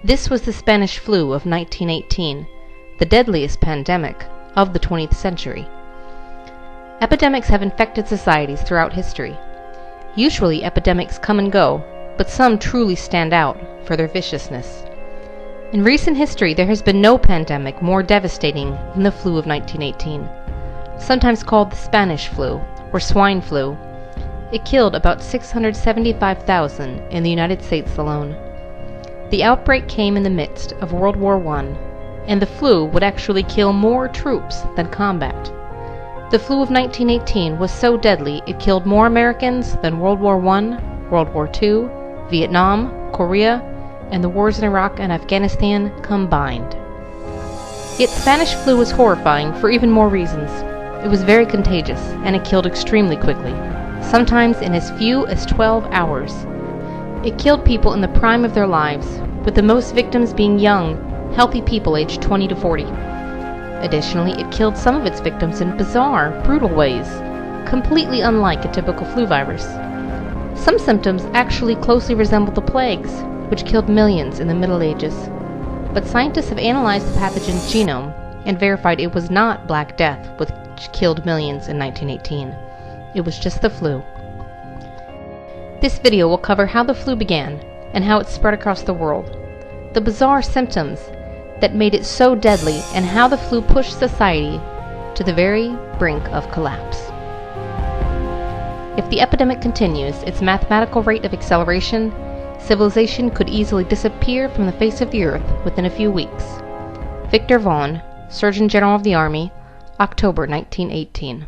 This was the Spanish flu of 1918, the deadliest pandemic of the 20th century. Epidemics have infected societies throughout history. Usually epidemics come and go, but some truly stand out for their viciousness. In recent history, there has been no pandemic more devastating than the flu of 1918. Sometimes called the Spanish flu or swine flu, it killed about 675,000 in the United States alone. The outbreak came in the midst of World War I, and the flu would actually kill more troops than combat. The flu of 1918 was so deadly it killed more Americans than World War I, World War II, Vietnam, Korea, and the wars in Iraq and Afghanistan combined. Yet Spanish flu was horrifying for even more reasons. It was very contagious, and it killed extremely quickly, sometimes in as few as 12 hours. It killed people in the prime of their lives, with the most victims being young, healthy people aged 20 to 40. Additionally, it killed some of its victims in bizarre, brutal ways, completely unlike a typical flu virus. Some symptoms actually closely resemble the plagues, which killed millions in the Middle Ages. But scientists have analyzed the pathogen's genome and verified it was not Black Death, which killed millions in 1918. It was just the flu. This video will cover how the flu began and how it spread across the world, the bizarre symptoms that made it so deadly, and how the flu pushed society to the very brink of collapse. If the epidemic continues its mathematical rate of acceleration, civilization could easily disappear from the face of the earth within a few weeks. Victor Vaughan, Surgeon General of the Army, October 1918.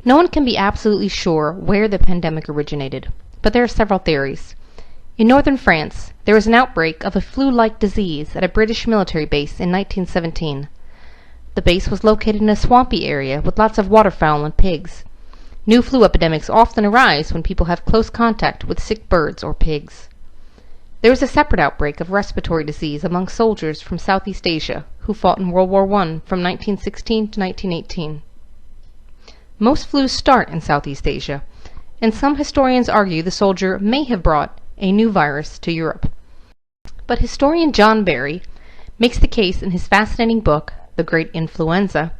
No one can be absolutely sure where the pandemic originated, but there are several theories. In northern France, there was an outbreak of a flu-like disease at a British military base in 1917. The base was located in a swampy area with lots of waterfowl and pigs. New flu epidemics often arise when people have close contact with sick birds or pigs. There was a separate outbreak of respiratory disease among soldiers from Southeast Asia who fought in World War I from 1916 to 1918. Most flus start in Southeast Asia, and some historians argue the soldier may have brought a new virus to Europe. But historian John Barry makes the case in his fascinating book, The Great Influenza,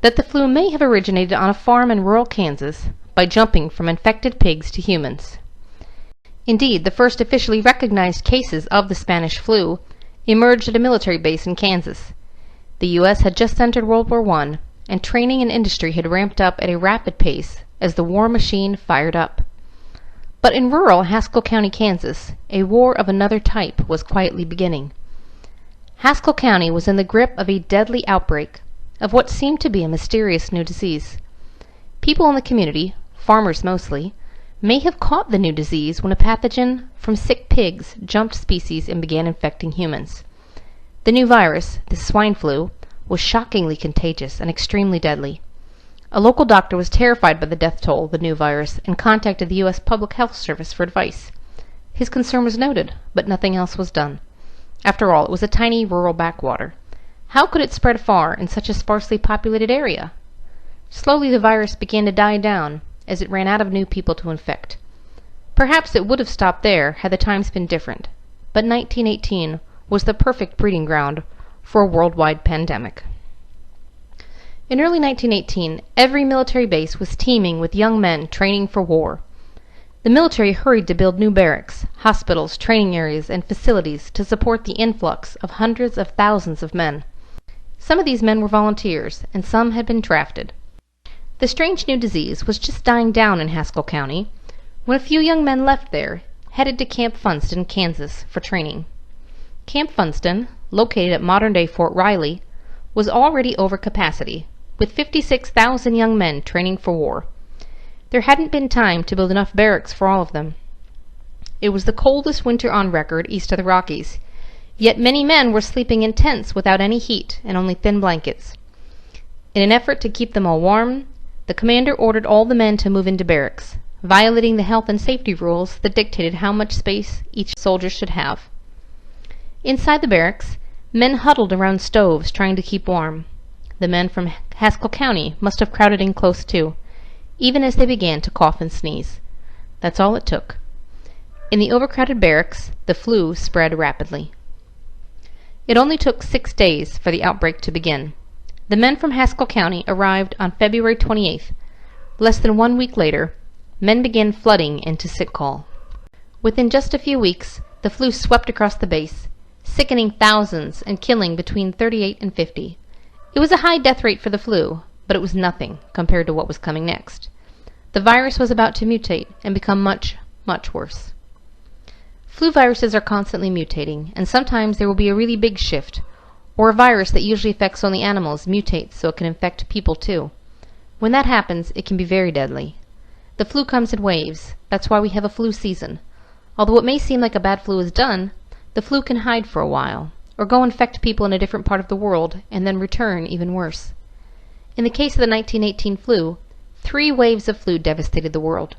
that the flu may have originated on a farm in rural Kansas by jumping from infected pigs to humans. Indeed, the first officially recognized cases of the Spanish flu emerged at a military base in Kansas. The U.S. had just entered World War I, and training and industry had ramped up at a rapid pace as the war machine fired up. But in rural Haskell County, Kansas, a war of another type was quietly beginning. Haskell County was in the grip of a deadly outbreak of what seemed to be a mysterious new disease. People in the community, farmers mostly, may have caught the new disease when a pathogen from sick pigs jumped species and began infecting humans. The new virus, the swine flu, was shockingly contagious and extremely deadly. A local doctor was terrified by the death toll of the new virus and contacted the U.S. Public Health Service for advice. His concern was noted, but nothing else was done. After all, it was a tiny rural backwater. How could it spread far in such a sparsely populated area? Slowly the virus began to die down as it ran out of new people to infect. Perhaps it would have stopped there had the times been different, but 1918 was the perfect breeding ground for a worldwide pandemic. In early 1918, every military base was teeming with young men training for war. The military hurried to build new barracks, hospitals, training areas, and facilities to support the influx of hundreds of thousands of men. Some of these men were volunteers, and some had been drafted. The strange new disease was just dying down in Haskell County when a few young men left there, headed to Camp Funston, Kansas, for training. Camp Funston, located at modern-day Fort Riley, was already over capacity, with 56,000 young men training for war. There hadn't been time to build enough barracks for all of them. It was the coldest winter on record east of the Rockies, yet many men were sleeping in tents without any heat and only thin blankets. In an effort to keep them all warm, the commander ordered all the men to move into barracks, violating the health and safety rules that dictated how much space each soldier should have. Inside the barracks, men huddled around stoves trying to keep warm. The men from Haskell County must have crowded in close too, even as they began to cough and sneeze. That's all it took. In the overcrowded barracks, the flu spread rapidly. It only took 6 days for the outbreak to begin. The men from Haskell County arrived on February 28th. Less than 1 week later, men began flooding into sick call. Within just a few weeks, the flu swept across the base, sickening thousands and killing between 38 and 50. It was a high death rate for the flu, but it was nothing compared to what was coming next. The virus was about to mutate and become much, much worse. Flu viruses are constantly mutating, and sometimes there will be a really big shift, or a virus that usually affects only animals mutates so it can infect people too. When that happens, it can be very deadly. The flu comes in waves. That's why we have a flu season. Although it may seem like a bad flu is done, the flu can hide for a while, or go infect people in a different part of the world and then return even worse. In the case of the 1918 flu, 3 waves of flu devastated the world.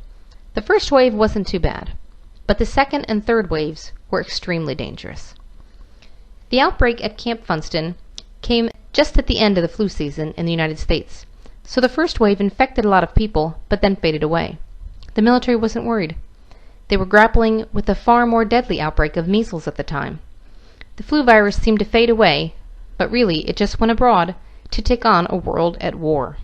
The first wave wasn't too bad, but the second and third waves were extremely dangerous. The outbreak at Camp Funston came just at the end of the flu season in the United States, so the first wave infected a lot of people, but then faded away. The military wasn't worried. They were grappling with a far more deadly outbreak of measles at the time. The flu virus seemed to fade away, but really it just went abroad to take on a world at war.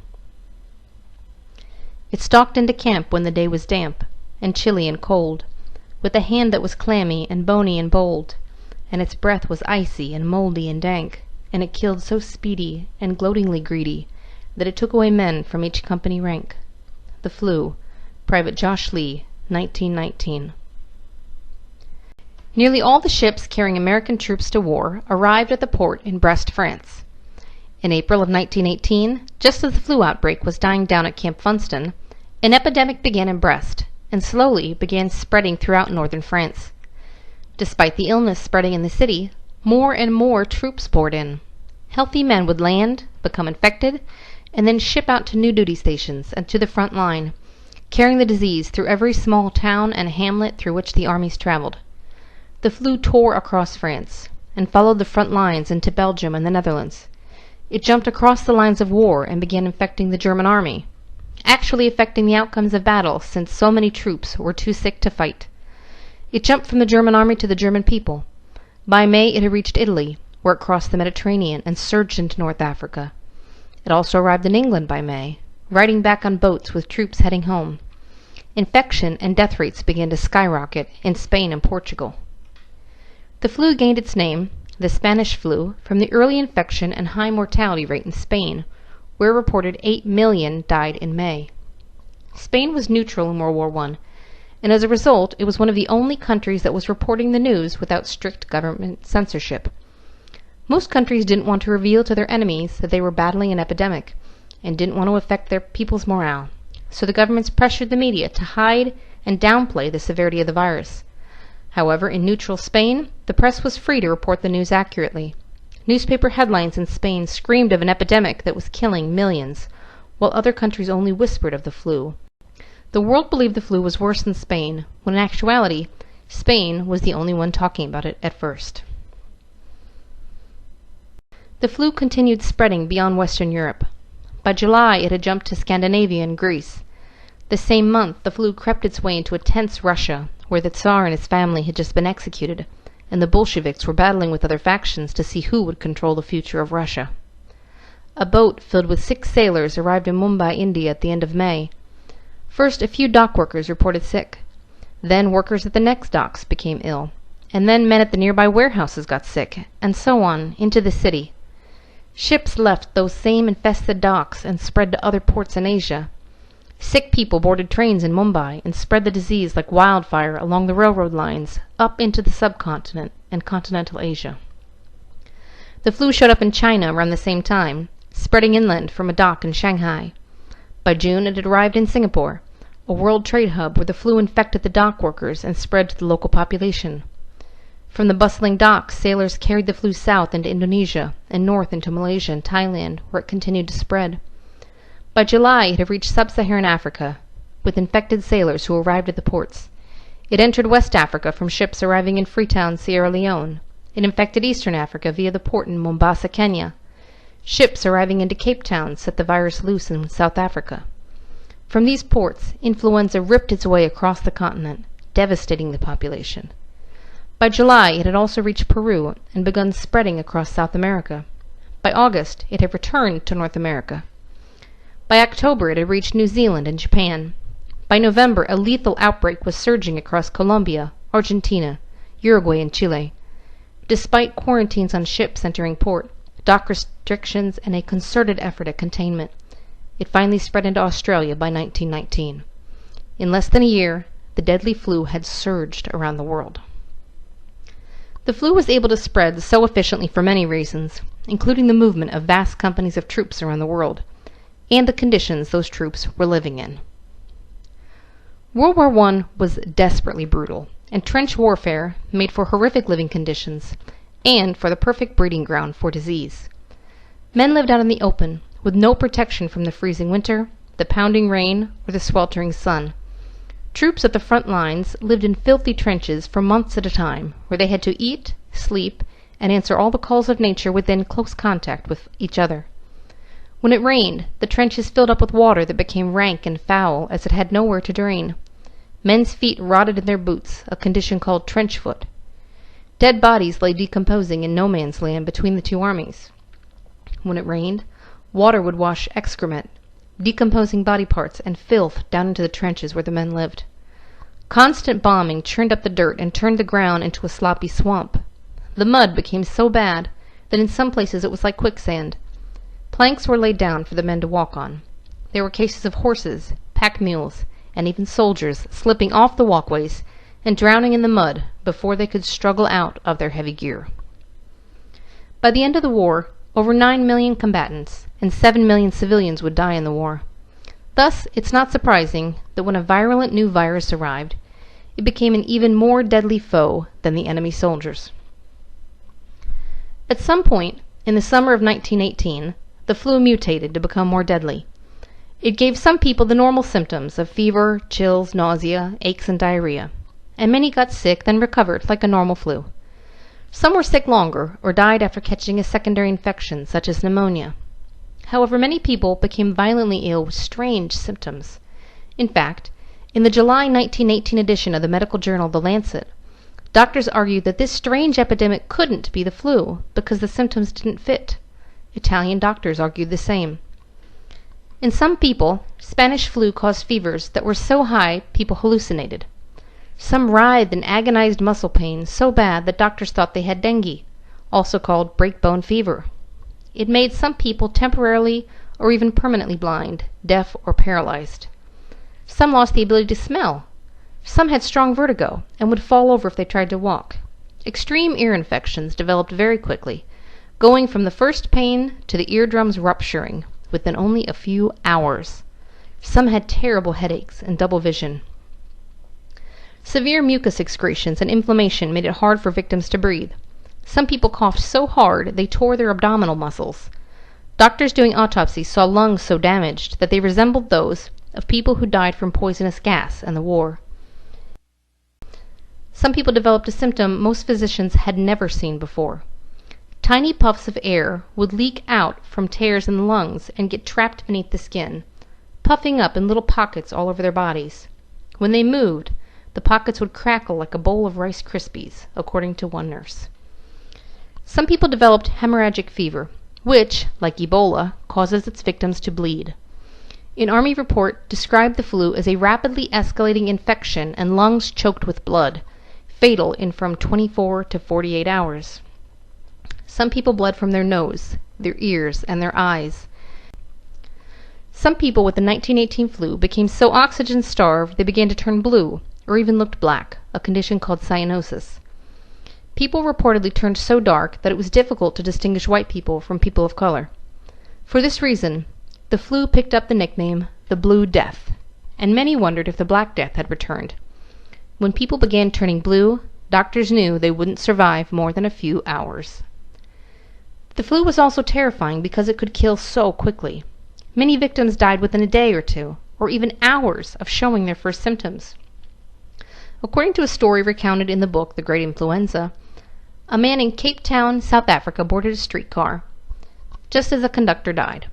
It stalked into camp when the day was damp and chilly and cold, with a hand that was clammy and bony and bold, and its breath was icy and moldy and dank, and it killed so speedy and gloatingly greedy that it took away men from each company rank. The flu, Private Josh Lee, 1919. Nearly all the ships carrying American troops to war arrived at the port in Brest, France. In April of 1918, just as the flu outbreak was dying down at Camp Funston, an epidemic began in Brest, and slowly began spreading throughout northern France. Despite the illness spreading in the city, more and more troops poured in. Healthy men would land, become infected, and then ship out to new duty stations and to the front line, carrying the disease through every small town and hamlet through which the armies traveled. The flu tore across France and followed the front lines into Belgium and the Netherlands. It jumped across the lines of war and began infecting the German army, actually affecting the outcomes of battle since so many troops were too sick to fight. It jumped from the German army to the German people. By May it had reached Italy, where it crossed the Mediterranean and surged into North Africa. It also arrived in England by May, riding back on boats with troops heading home. Infection and death rates began to skyrocket in Spain and Portugal. The flu gained its name, the Spanish flu, from the early infection and high mortality rate in Spain, where reported 8 million died in May. Spain was neutral in World War I, and as a result it was one of the only countries that was reporting the news without strict government censorship. Most countries didn't want to reveal to their enemies that they were battling an epidemic, and didn't want to affect their people's morale, so the governments pressured the media to hide and downplay the severity of the virus. However, in neutral Spain, the press was free to report the news accurately. Newspaper headlines in Spain screamed of an epidemic that was killing millions, while other countries only whispered of the flu. The world believed the flu was worse than Spain, when in actuality, Spain was the only one talking about it at first. The flu continued spreading beyond Western Europe. By July, it had jumped to Scandinavia and Greece. The same month, the flu crept its way into a tense Russia, where the Tsar and his family had just been executed, and the Bolsheviks were battling with other factions to see who would control the future of Russia. A boat filled with 6 sailors arrived in Mumbai, India at the end of May. First, a few dock workers reported sick. Then workers at the next docks became ill. And then men at the nearby warehouses got sick, and so on, into the city. Ships left those same infested docks and spread to other ports in Asia. Sick people boarded trains in Mumbai and spread the disease like wildfire along the railroad lines up into the subcontinent and continental Asia. The flu showed up in China around the same time, spreading inland from a dock in Shanghai. By June it had arrived in Singapore, a world trade hub where the flu infected the dock workers and spread to the local population. From the bustling docks, sailors carried the flu south into Indonesia and north into Malaysia and Thailand, where it continued to spread. By July, it had reached sub-Saharan Africa, with infected sailors who arrived at the ports. It entered West Africa from ships arriving in Freetown, Sierra Leone. It infected Eastern Africa via the port in Mombasa, Kenya. Ships arriving into Cape Town set the virus loose in South Africa. From these ports, influenza ripped its way across the continent, devastating the population. By July, it had also reached Peru and begun spreading across South America. By August, it had returned to North America. By October, it had reached New Zealand and Japan. By November, a lethal outbreak was surging across Colombia, Argentina, Uruguay, and Chile. Despite quarantines on ships entering port, dock restrictions, and a concerted effort at containment, it finally spread into Australia by 1919. In less than a year, the deadly flu had surged around the world. The flu was able to spread so efficiently for many reasons, including the movement of vast companies of troops around the world, and the conditions those troops were living in. World War I was desperately brutal, and trench warfare made for horrific living conditions and for the perfect breeding ground for disease. Men lived out in the open, with no protection from the freezing winter, the pounding rain, or the sweltering sun. Troops at the front lines lived in filthy trenches for months at a time, where they had to eat, sleep, and answer all the calls of nature within close contact with each other. When it rained, the trenches filled up with water that became rank and foul as it had nowhere to drain. Men's feet rotted in their boots, a condition called trench foot. Dead bodies lay decomposing in no man's land between the two armies. When it rained, water would wash excrement, decomposing body parts, and filth down into the trenches where the men lived. Constant bombing churned up the dirt and turned the ground into a sloppy swamp. The mud became so bad that in some places it was like quicksand. Planks were laid down for the men to walk on. There were cases of horses, pack mules, and even soldiers slipping off the walkways and drowning in the mud before they could struggle out of their heavy gear. By the end of the war, over 9 million combatants and 7 million civilians would die in the war. Thus, it's not surprising that when a virulent new virus arrived, it became an even more deadly foe than the enemy soldiers. At some point, in the summer of 1918, the flu mutated to become more deadly. It gave some people the normal symptoms of fever, chills, nausea, aches, and diarrhea, and many got sick, then recovered like a normal flu. Some were sick longer or died after catching a secondary infection, such as pneumonia. However, many people became violently ill with strange symptoms. In fact, in the July 1918 edition of the medical journal The Lancet, doctors argued that this strange epidemic couldn't be the flu because the symptoms didn't fit. Italian doctors argued the same. In some people, Spanish flu caused fevers that were so high people hallucinated. Some writhed in agonized muscle pain so bad that doctors thought they had dengue, also called breakbone fever. It made some people temporarily or even permanently blind, deaf, or paralyzed. Some lost the ability to smell. Some had strong vertigo and would fall over if they tried to walk. Extreme ear infections developed very quickly, going from the first pain to the eardrums rupturing within only a few hours. Some had terrible headaches and double vision. Severe mucus excretions and inflammation made it hard for victims to breathe. Some people coughed so hard they tore their abdominal muscles. Doctors doing autopsies saw lungs so damaged that they resembled those of people who died from poisonous gas in the war. Some people developed a symptom most physicians had never seen before. Tiny puffs of air would leak out from tears in the lungs and get trapped beneath the skin, puffing up in little pockets all over their bodies. When they moved, the pockets would crackle like a bowl of Rice Krispies, according to one nurse. Some people developed hemorrhagic fever, which, like Ebola, causes its victims to bleed. An Army report described the flu as a rapidly escalating infection and lungs choked with blood, fatal in from 24 to 48 hours. Some people bled from their nose, their ears, and their eyes. Some people with the 1918 flu became so oxygen-starved they began to turn blue, or even looked black, a condition called cyanosis. People reportedly turned so dark that it was difficult to distinguish white people from people of color. For this reason, the flu picked up the nickname the Blue Death, and many wondered if the Black Death had returned. When people began turning blue, doctors knew they wouldn't survive more than a few hours. The flu was also terrifying because it could kill so quickly. Many victims died within a day or two, or even hours of showing their first symptoms. According to a story recounted in the book The Great Influenza, a man in Cape Town, South Africa, boarded a streetcar just as the conductor died.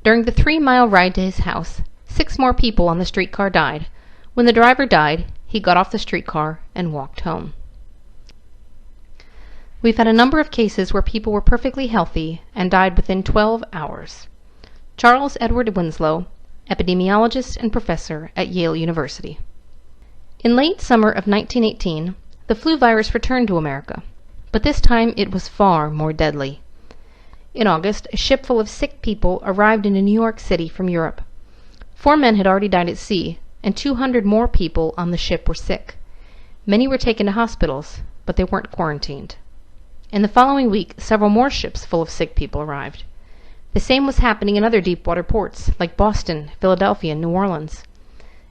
During the 3-mile ride to his house, 6 more people on the streetcar died. When the driver died, he got off the streetcar and walked home. We've had a number of cases where people were perfectly healthy and died within 12 hours. Charles Edward Winslow, epidemiologist and professor at Yale University. In late summer of 1918, the flu virus returned to America, but this time it was far more deadly. In August, a ship full of sick people arrived in New York City from Europe. 4 men had already died at sea, and 200 more people on the ship were sick. Many were taken to hospitals, but they weren't quarantined. In the following week, several more ships full of sick people arrived. The same was happening in other deep-water ports, like Boston, Philadelphia, and New Orleans.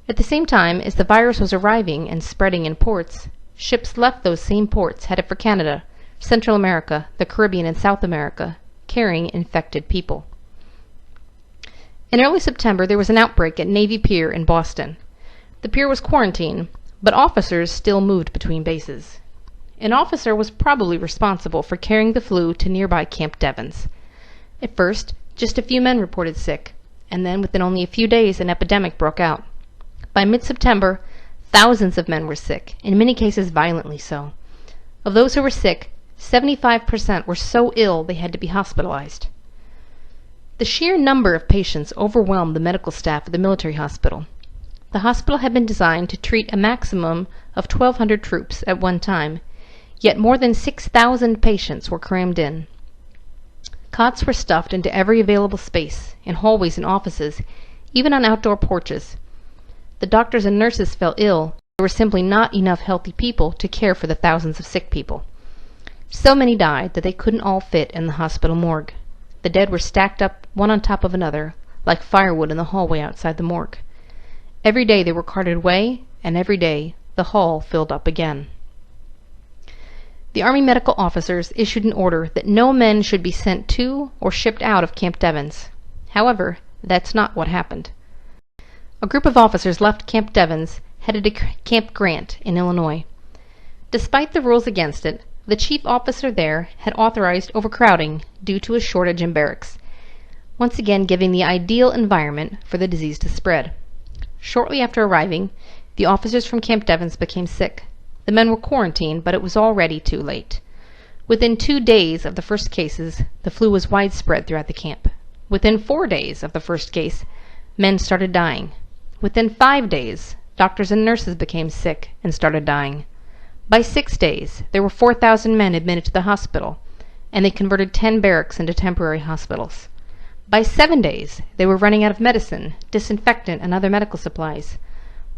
At the same time as the virus was arriving and spreading in ports, ships left those same ports headed for Canada, Central America, the Caribbean, and South America, carrying infected people. In early September, there was an outbreak at Navy Pier in Boston. The pier was quarantined, but officers still moved between bases. An officer was probably responsible for carrying the flu to nearby Camp Devens. At first, just a few men reported sick, and then within only a few days an epidemic broke out. By mid-September, thousands of men were sick, in many cases violently so. Of those who were sick, 75% were so ill they had to be hospitalized. The sheer number of patients overwhelmed the medical staff of the military hospital. The hospital had been designed to treat a maximum of 1,200 troops at one time, yet more than 6,000 patients were crammed in. Cots were stuffed into every available space, in hallways and offices, even on outdoor porches. The doctors and nurses fell ill. There were simply not enough healthy people to care for the thousands of sick people. So many died that they couldn't all fit in the hospital morgue. The dead were stacked up one on top of another, like firewood in the hallway outside the morgue. Every day they were carted away, and every day the hall filled up again. The Army medical officers issued an order that no men should be sent to or shipped out of Camp Devens. However, that's not what happened. A group of officers left Camp Devens, headed to Camp Grant in Illinois. Despite the rules against it, the chief officer there had authorized overcrowding due to a shortage in barracks, once again giving the ideal environment for the disease to spread. Shortly after arriving, the officers from Camp Devens became sick. The men were quarantined, but it was already too late. Within 2 days of the first cases, the flu was widespread throughout the camp. Within 4 days of the first case, men started dying. Within 5 days, doctors and nurses became sick and started dying. By 6 days, there were 4,000 men admitted to the hospital, and they converted 10 barracks into temporary hospitals. By 7 days, they were running out of medicine, disinfectant, and other medical supplies.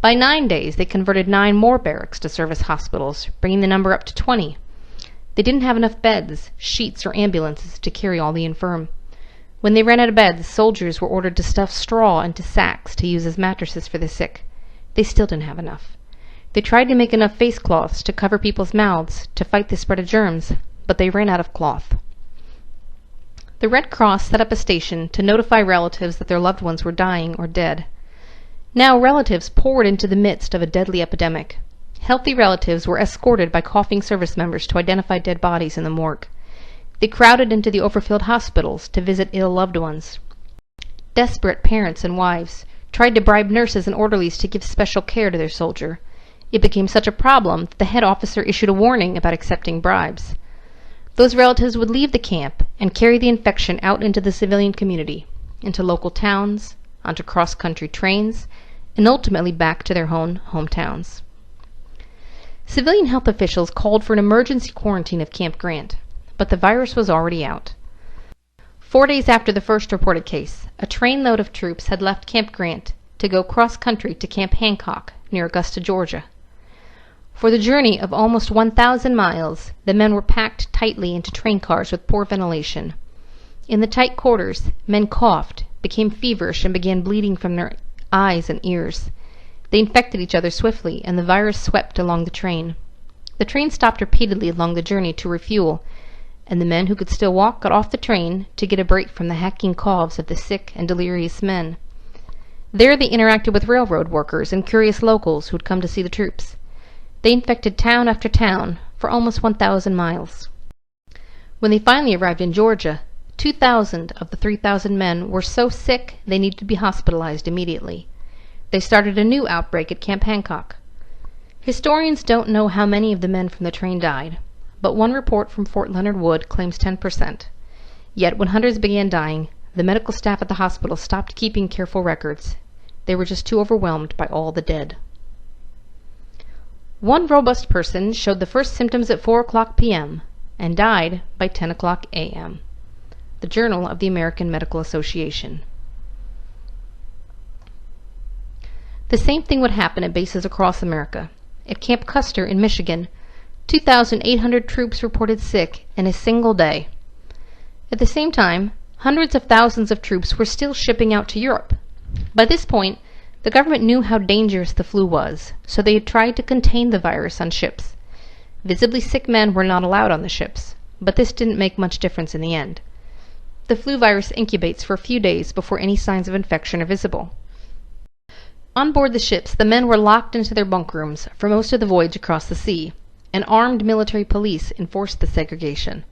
By 9 days, they converted 9 more barracks to serve as hospitals, bringing the number up to 20. They didn't have enough beds, sheets, or ambulances to carry all the infirm. When they ran out of beds, soldiers were ordered to stuff straw into sacks to use as mattresses for the sick. They still didn't have enough. They tried to make enough face cloths to cover people's mouths to fight the spread of germs, but they ran out of cloth. The Red Cross set up a station to notify relatives that their loved ones were dying or dead. Now relatives poured into the midst of a deadly epidemic. Healthy relatives were escorted by coughing service members to identify dead bodies in the morgue. They crowded into the overfilled hospitals to visit ill loved ones. Desperate parents and wives tried to bribe nurses and orderlies to give special care to their soldier. It became such a problem that the head officer issued a warning about accepting bribes. Those relatives would leave the camp and carry the infection out into the civilian community, into local towns, onto cross-country trains, and ultimately back to their own hometowns. Civilian health officials called for an emergency quarantine of Camp Grant, but the virus was already out. 4 days after the first reported case, a trainload of troops had left Camp Grant to go cross-country to Camp Hancock near Augusta, Georgia. For the journey of almost 1,000 miles, the men were packed tightly into train cars with poor ventilation. In the tight quarters, men coughed, became feverish, and began bleeding from their eyes and ears. They infected each other swiftly, and the virus swept along the train. The train stopped repeatedly along the journey to refuel, and the men who could still walk got off the train to get a break from the hacking coughs of the sick and delirious men. There they interacted with railroad workers and curious locals who had come to see the troops. They infected town after town for almost 1,000 miles. When they finally arrived in Georgia, 2,000 of the 3,000 men were so sick they needed to be hospitalized immediately. They started a new outbreak at Camp Hancock. Historians don't know how many of the men from the train died, but one report from Fort Leonard Wood claims 10%. Yet when hundreds began dying, the medical staff at the hospital stopped keeping careful records. They were just too overwhelmed by all the dead. One robust person showed the first symptoms at 4:00 p.m. and died by 10:00 a.m. The Journal of the American Medical Association. The same thing would happen at bases across America. At Camp Custer in Michigan, 2,800 troops reported sick in a single day. At the same time, hundreds of thousands of troops were still shipping out to Europe. By this point, the government knew how dangerous the flu was, so they had tried to contain the virus on ships. Visibly sick men were not allowed on the ships, but this didn't make much difference in the end. The flu virus incubates for a few days before any signs of infection are visible. On board the ships, the men were locked into their bunk rooms for most of the voyage across the sea, and armed military police enforced the segregation.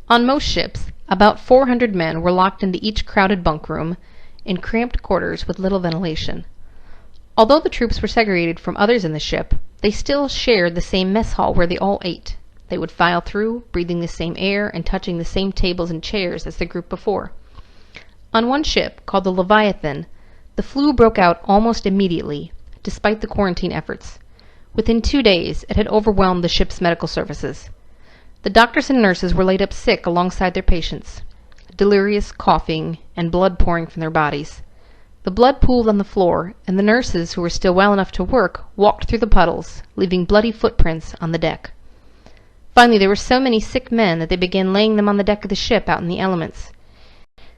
On most ships, about 400 men were locked into each crowded bunk room in cramped quarters with little ventilation. Although the troops were segregated from others in the ship, they still shared the same mess hall where they all ate. They would file through, breathing the same air and touching the same tables and chairs as the group before. On one ship, called the Leviathan, the flu broke out almost immediately, despite the quarantine efforts. Within 2 days, it had overwhelmed the ship's medical services. The doctors and nurses were laid up sick alongside their patients, delirious, coughing, and blood pouring from their bodies. The blood pooled on the floor, and the nurses, who were still well enough to work, walked through the puddles, leaving bloody footprints on the deck. Finally, there were so many sick men that they began laying them on the deck of the ship out in the elements.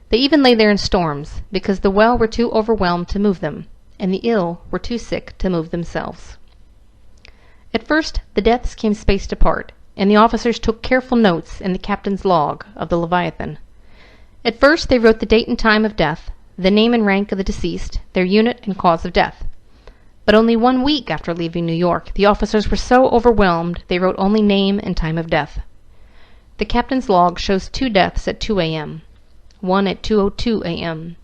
They even lay there in storms, because the well were too overwhelmed to move them, and the ill were too sick to move themselves. At first, the deaths came spaced apart, and the officers took careful notes in the captain's log of the Leviathan. At first, they wrote the date and time of death, the name and rank of the deceased, their unit and cause of death. But only 1 week after leaving New York, the officers were so overwhelmed they wrote only name and time of death. The captain's log shows 2 deaths at 2 a.m., 1 at 2:02 a.m.,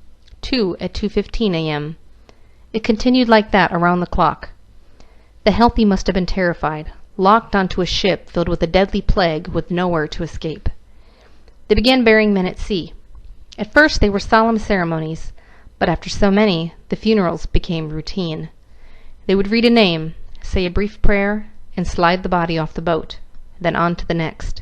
2 at 2:15 a.m. It continued like that around the clock. The healthy must have been terrified, locked onto a ship filled with a deadly plague with nowhere to escape. They began burying men at sea. At first they were solemn ceremonies, but after so many, the funerals became routine. They would read a name, say a brief prayer, and slide the body off the boat, then on to the next.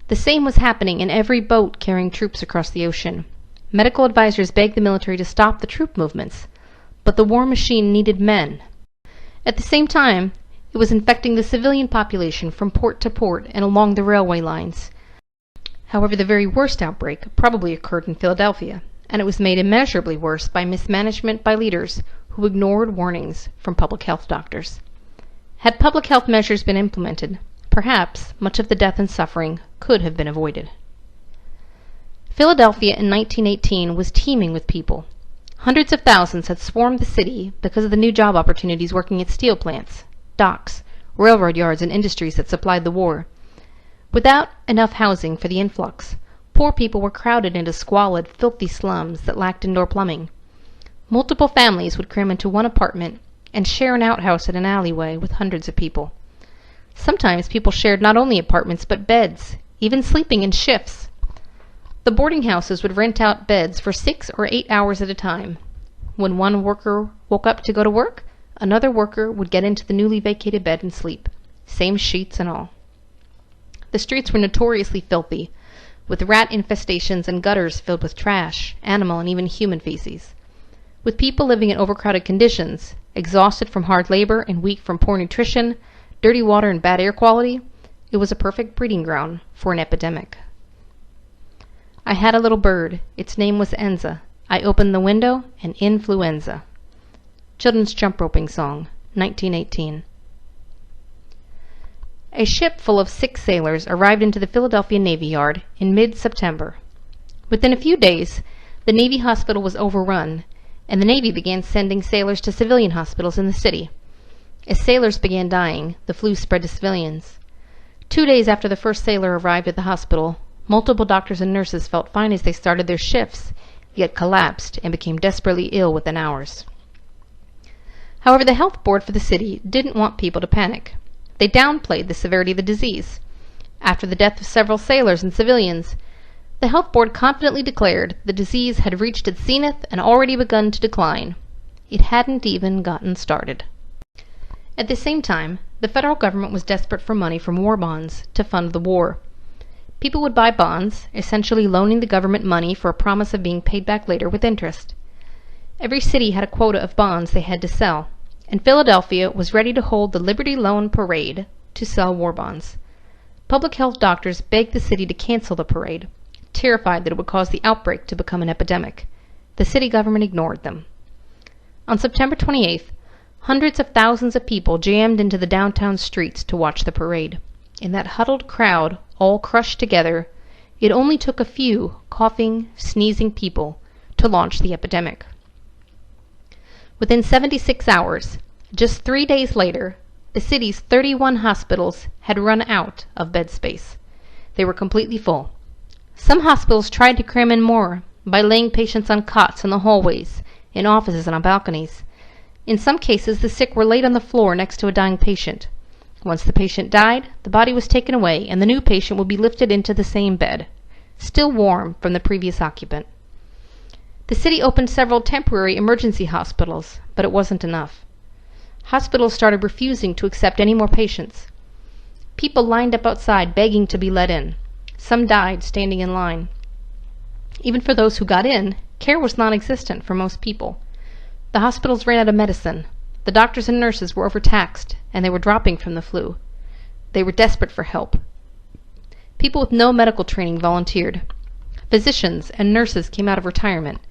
The same was happening in every boat carrying troops across the ocean. Medical advisors begged the military to stop the troop movements, but the war machine needed men. At the same time, it was infecting the civilian population from port to port and along the railway lines. However, the very worst outbreak probably occurred in Philadelphia, and it was made immeasurably worse by mismanagement by leaders who ignored warnings from public health doctors. Had public health measures been implemented, perhaps much of the death and suffering could have been avoided. Philadelphia in 1918 was teeming with people. Hundreds of thousands had swarmed the city because of the new job opportunities working at steel plants, docks, railroad yards, and industries that supplied the war. Without enough housing for the influx, poor people were crowded into squalid, filthy slums that lacked indoor plumbing. Multiple families would cram into one apartment and share an outhouse in an alleyway with hundreds of people. Sometimes people shared not only apartments but beds, even sleeping in shifts. The boarding houses would rent out beds for 6 or 8 hours at a time. When one worker woke up to go to work, another worker would get into the newly vacated bed and sleep, same sheets and all. The streets were notoriously filthy, with rat infestations and gutters filled with trash, animal and even human feces. With people living in overcrowded conditions, exhausted from hard labor and weak from poor nutrition, dirty water and bad air quality, it was a perfect breeding ground for an epidemic. I had a little bird. Its name was Enza. I opened the window and influenza. Children's jump roping song, 1918. A ship full of 6 sailors arrived into the Philadelphia Navy Yard in mid-September. Within a few days, the Navy hospital was overrun, and the Navy began sending sailors to civilian hospitals in the city. As sailors began dying, the flu spread to civilians. 2 days after the first sailor arrived at the hospital, multiple doctors and nurses felt fine as they started their shifts, yet collapsed and became desperately ill within hours. However, the health board for the city didn't want people to panic. They downplayed the severity of the disease. After the death of several sailors and civilians, the health board confidently declared the disease had reached its zenith and already begun to decline. It hadn't even gotten started. At the same time, the federal government was desperate for money from war bonds to fund the war. People would buy bonds, essentially loaning the government money for a promise of being paid back later with interest. Every city had a quota of bonds they had to sell, and Philadelphia was ready to hold the Liberty Loan Parade to sell war bonds. Public health doctors begged the city to cancel the parade, terrified that it would cause the outbreak to become an epidemic. The city government ignored them. On September 28th, hundreds of thousands of people jammed into the downtown streets to watch the parade. In that huddled crowd, all crushed together, it only took a few coughing, sneezing people to launch the epidemic. Within 76 hours, just 3 days later, the city's 31 hospitals had run out of bed space. They were completely full. Some hospitals tried to cram in more by laying patients on cots in the hallways, in offices, and on balconies. In some cases, the sick were laid on the floor next to a dying patient. Once the patient died, the body was taken away, and the new patient would be lifted into the same bed, still warm from the previous occupant. The city opened several temporary emergency hospitals, but it wasn't enough. Hospitals started refusing to accept any more patients. People lined up outside begging to be let in. Some died standing in line. Even for those who got in, care was non-existent for most people. The hospitals ran out of medicine. The doctors and nurses were overtaxed, and they were dropping from the flu. They were desperate for help. People with no medical training volunteered. Physicians and nurses came out of retirement.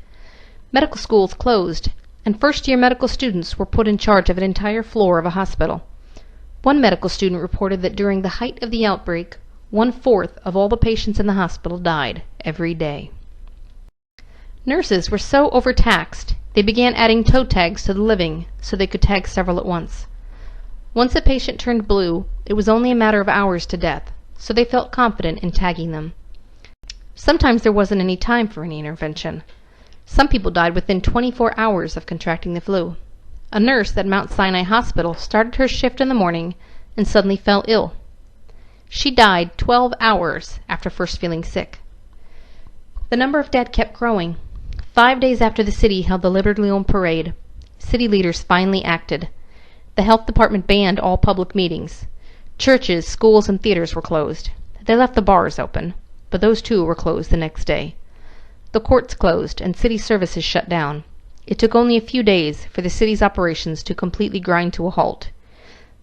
Medical schools closed, and first-year medical students were put in charge of an entire floor of a hospital. One medical student reported that during the height of the outbreak, 1/4 of all the patients in the hospital died every day. Nurses were so overtaxed, they began adding toe tags to the living so they could tag several at once. Once a patient turned blue, it was only a matter of hours to death, so they felt confident in tagging them. Sometimes there wasn't any time for any intervention. Some people died within 24 hours of contracting the flu. A nurse at Mount Sinai Hospital started her shift in the morning and suddenly fell ill. She died 12 hours after first feeling sick. The number of dead kept growing. 5 days after the city held the Liberty Loan Parade, city leaders finally acted. The health department banned all public meetings. Churches, schools, and theaters were closed. They left the bars open, but those too were closed the next day. The courts closed and city services shut down. It took only a few days for the city's operations to completely grind to a halt.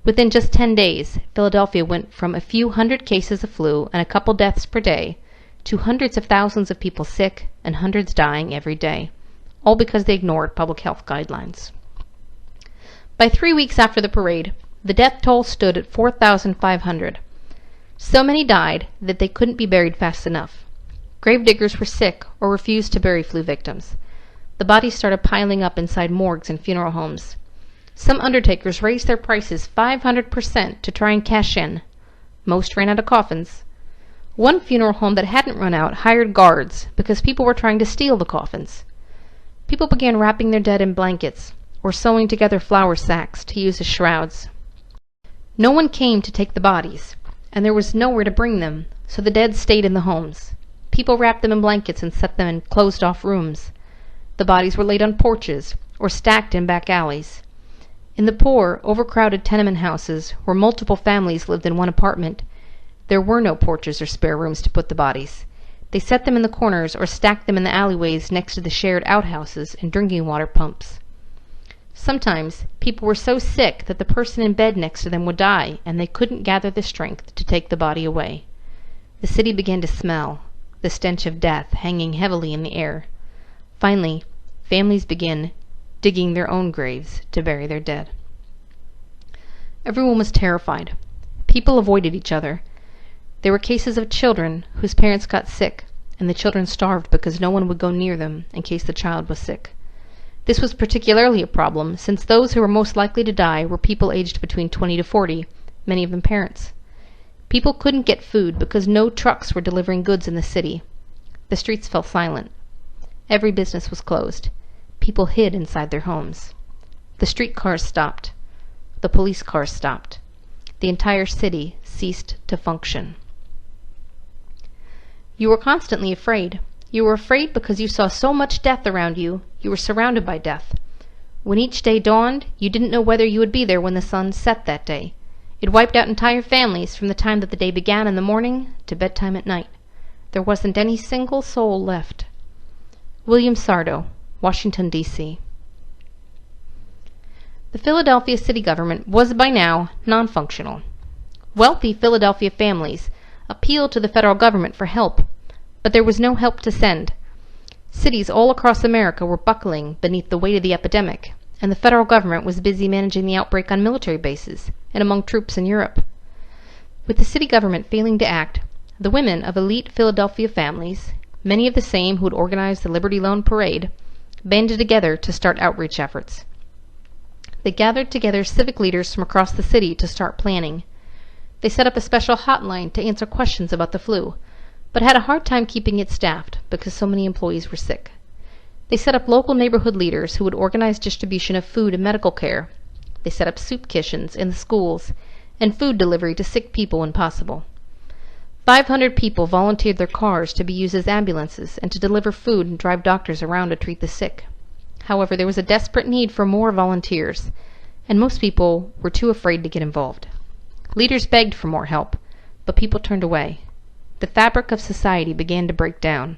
Within just 10 days, Philadelphia went from a few hundred cases of flu and a couple deaths per day to hundreds of thousands of people sick and hundreds dying every day, all because they ignored public health guidelines. By 3 weeks after the parade, the death toll stood at 4,500. So many died that they couldn't be buried fast enough. Gravediggers were sick or refused to bury flu victims. The bodies started piling up inside morgues and funeral homes. Some undertakers raised their prices 500% to try and cash in. Most ran out of coffins. One funeral home that hadn't run out hired guards because people were trying to steal the coffins. People began wrapping their dead in blankets or sewing together flour sacks to use as shrouds. No one came to take the bodies, and there was nowhere to bring them, so the dead stayed in the homes. People wrapped them in blankets and set them in closed-off rooms. The bodies were laid on porches or stacked in back alleys. In the poor, overcrowded tenement houses where multiple families lived in one apartment, there were no porches or spare rooms to put the bodies. They set them in the corners or stacked them in the alleyways next to the shared outhouses and drinking water pumps. Sometimes people were so sick that the person in bed next to them would die, and they couldn't gather the strength to take the body away. The city began to smell, the stench of death hanging heavily in the air. Finally, families began digging their own graves to bury their dead. Everyone was terrified. People avoided each other. There were cases of children whose parents got sick, and the children starved because no one would go near them in case the child was sick. This was particularly a problem since those who were most likely to die were people aged between 20 to 40, many of them parents. People couldn't get food because no trucks were delivering goods in the city. The streets fell silent. Every business was closed. People hid inside their homes. The streetcars stopped. The police cars stopped. The entire city ceased to function. You were constantly afraid. You were afraid because you saw so much death around you. You were surrounded by death. When each day dawned, you didn't know whether you would be there when the sun set that day. It wiped out entire families from the time that the day began in the morning to bedtime at night. There wasn't any single soul left. William Sardo, Washington, D.C. The Philadelphia city government was by now non-functional. Wealthy Philadelphia families appealed to the federal government for help, but there was no help to send. Cities all across America were buckling beneath the weight of the epidemic, and the federal government was busy managing the outbreak on military bases and among troops in Europe. With the city government failing to act, the women of elite Philadelphia families, many of the same who had organized the Liberty Loan Parade, banded together to start outreach efforts. They gathered together civic leaders from across the city to start planning. They set up a special hotline to answer questions about the flu, but had a hard time keeping it staffed because so many employees were sick. They set up local neighborhood leaders who would organize distribution of food and medical care. They set up soup kitchens in the schools and food delivery to sick people when possible. 500 people volunteered their cars to be used as ambulances and to deliver food and drive doctors around to treat the sick. However, there was a desperate need for more volunteers, and most people were too afraid to get involved. Leaders begged for more help, but people turned away. The fabric of society began to break down.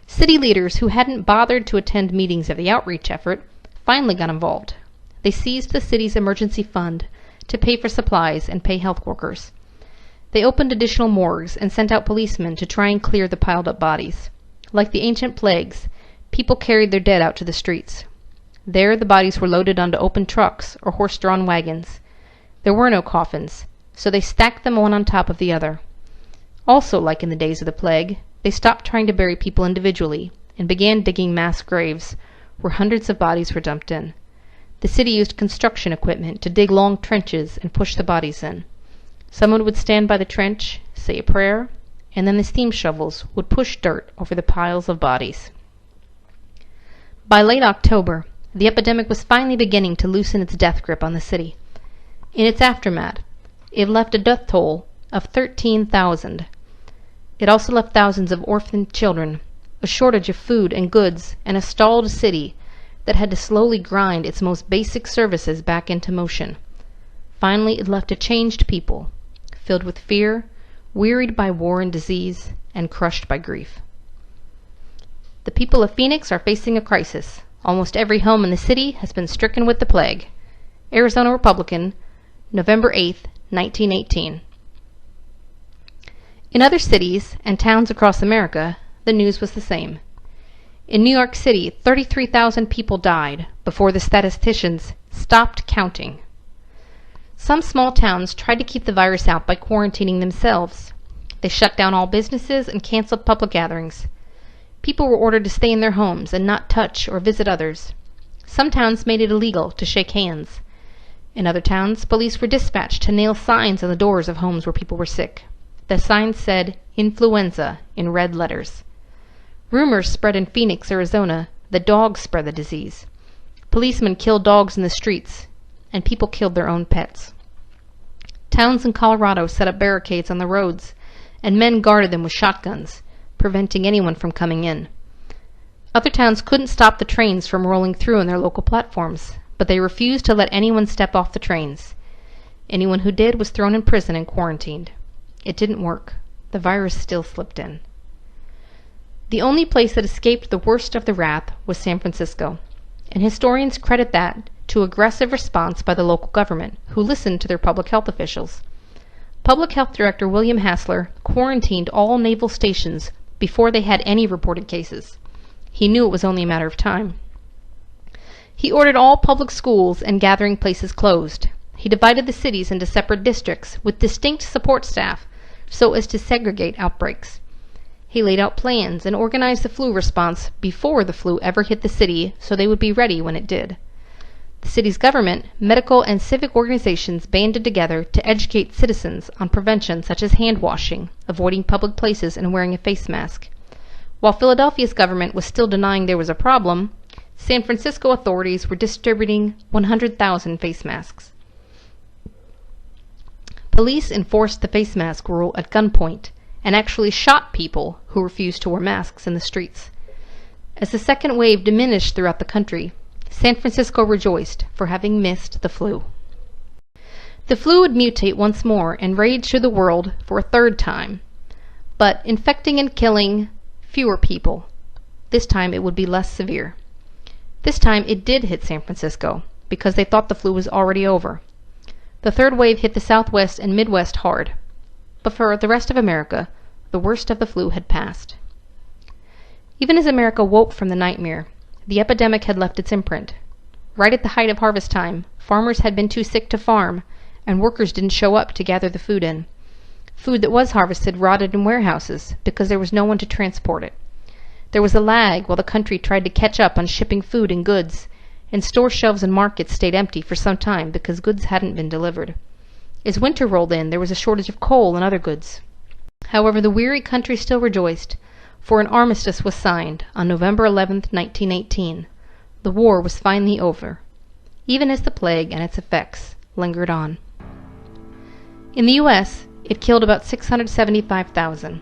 City leaders who hadn't bothered to attend meetings of the outreach effort finally got involved. They seized the city's emergency fund to pay for supplies and pay health workers. They opened additional morgues and sent out policemen to try and clear the piled-up bodies. Like the ancient plagues, people carried their dead out to the streets. There the bodies were loaded onto open trucks or horse-drawn wagons. There were no coffins, so they stacked them one on top of the other. Also, like in the days of the plague, they stopped trying to bury people individually and began digging mass graves where hundreds of bodies were dumped in. The city used construction equipment to dig long trenches and push the bodies in. Someone would stand by the trench, say a prayer, and then the steam shovels would push dirt over the piles of bodies. By late October, the epidemic was finally beginning to loosen its death grip on the city. In its aftermath, it left a death toll of 13,000. It also left thousands of orphaned children, a shortage of food and goods, and a stalled city that had to slowly grind its most basic services back into motion. Finally, it left a changed people, filled with fear, wearied by war and disease, and crushed by grief. The people of Phoenix are facing a crisis. Almost every home in the city has been stricken with the plague. Arizona Republican, November 8, 1918. In other cities and towns across America, the news was the same. In New York City, 33,000 people died before the statisticians stopped counting. Some small towns tried to keep the virus out by quarantining themselves. They shut down all businesses and canceled public gatherings. People were ordered to stay in their homes and not touch or visit others. Some towns made it illegal to shake hands. In other towns, police were dispatched to nail signs on the doors of homes where people were sick. The signs said, "Influenza," in red letters. Rumors spread in Phoenix, Arizona, that dogs spread the disease. Policemen killed dogs in the streets, and people killed their own pets. Towns in Colorado set up barricades on the roads, and men guarded them with shotguns, preventing anyone from coming in. Other towns couldn't stop the trains from rolling through on their local platforms, but they refused to let anyone step off the trains. Anyone who did was thrown in prison and quarantined. It didn't work. The virus still slipped in. The only place that escaped the worst of the wrath was San Francisco, and historians credit that to aggressive response by the local government, who listened to their public health officials. Public Health Director William Hassler quarantined all naval stations before they had any reported cases. He knew it was only a matter of time. He ordered all public schools and gathering places closed. He divided the cities into separate districts with distinct support staff so as to segregate outbreaks. He laid out plans and organized the flu response before the flu ever hit the city so they would be ready when it did. The city's government, medical, and civic organizations banded together to educate citizens on prevention such as hand washing, avoiding public places, and wearing a face mask. While Philadelphia's government was still denying there was a problem, San Francisco authorities were distributing 100,000 face masks. Police enforced the face mask rule at gunpoint and actually shot people who refused to wear masks in the streets. As the second wave diminished throughout the country, San Francisco rejoiced for having missed the flu. The flu would mutate once more and rage through the world for a third time, but infecting and killing fewer people. This time it would be less severe. This time it did hit San Francisco because they thought the flu was already over. The third wave hit the Southwest and Midwest hard, but for the rest of America, the worst of the flu had passed. Even as America woke from the nightmare, the epidemic had left its imprint. Right at the height of harvest time, farmers had been too sick to farm, and workers didn't show up to gather the food in. Food that was harvested rotted in warehouses because there was no one to transport it. There was a lag while the country tried to catch up on shipping food and goods, and store shelves and markets stayed empty for some time because goods hadn't been delivered. As winter rolled in, there was a shortage of coal and other goods. However, the weary country still rejoiced, for an armistice was signed on November 11, 1918. The war was finally over, even as the plague and its effects lingered on. In the U.S., it killed about 675,000.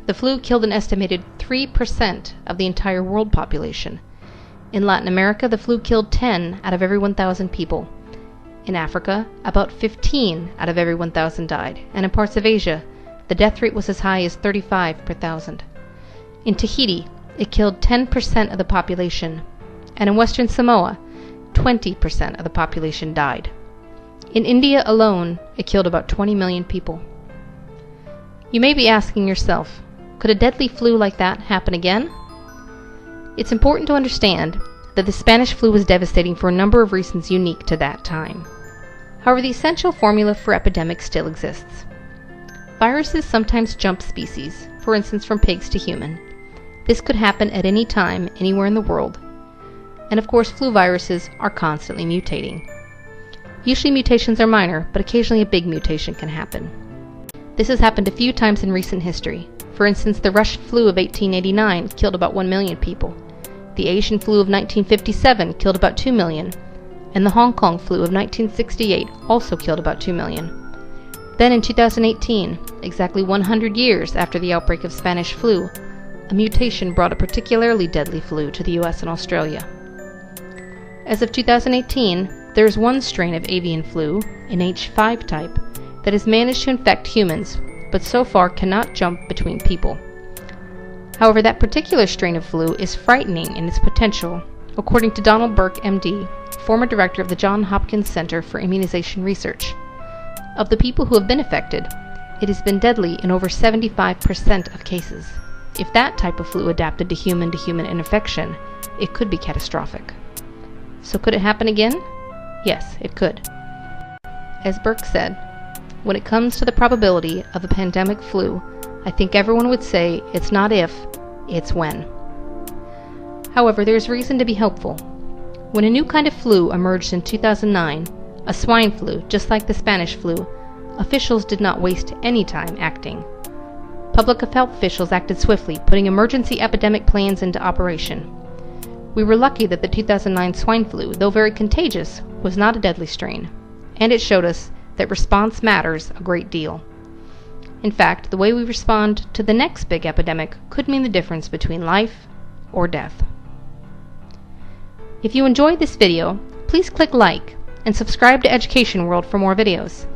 The flu killed an estimated 3% of the entire world population. In Latin America, the flu killed 10 out of every 1,000 people. In Africa, about 15 out of every 1,000 died, and in parts of Asia, the death rate was as high as 35 per thousand. In Tahiti, it killed 10% of the population, and in Western Samoa, 20% of the population died. In India alone, it killed about 20 million people. You may be asking yourself, could a deadly flu like that happen again? It's important to understand that the Spanish flu was devastating for a number of reasons unique to that time. However, the essential formula for epidemics still exists. Viruses sometimes jump species, for instance from pigs to human. This could happen at any time, anywhere in the world. And of course, flu viruses are constantly mutating. Usually mutations are minor, but occasionally a big mutation can happen. This has happened a few times in recent history. For instance, the Russian flu of 1889 killed about 1 million people. The Asian flu of 1957 killed about 2 million. And the Hong Kong flu of 1968 also killed about 2 million. Then in 2018, exactly 100 years after the outbreak of Spanish flu, a mutation brought a particularly deadly flu to the US and Australia. As of 2018, there is one strain of avian flu, an H5 type, that has managed to infect humans, but so far cannot jump between people. However, that particular strain of flu is frightening in its potential, according to Donald Burke, MD, former director of the Johns Hopkins Center for Immunization Research. Of the people who have been affected, it has been deadly in over 75% of cases. If that type of flu adapted to human infection, it could be catastrophic. So could it happen again? Yes, it could. As Burke said, when it comes to the probability of a pandemic flu, I think everyone would say it's not if, it's when. However, there is reason to be hopeful. When a new kind of flu emerged in 2009, a swine flu just like the Spanish flu, officials did not waste any time acting. Public health officials acted swiftly, putting emergency epidemic plans into operation. We were lucky that the 2009 swine flu, though very contagious, was not a deadly strain, and it showed us that response matters a great deal. In fact, the way we respond to the next big epidemic could mean the difference between life or death. If you enjoyed this video, please click like and subscribe to Education World for more videos.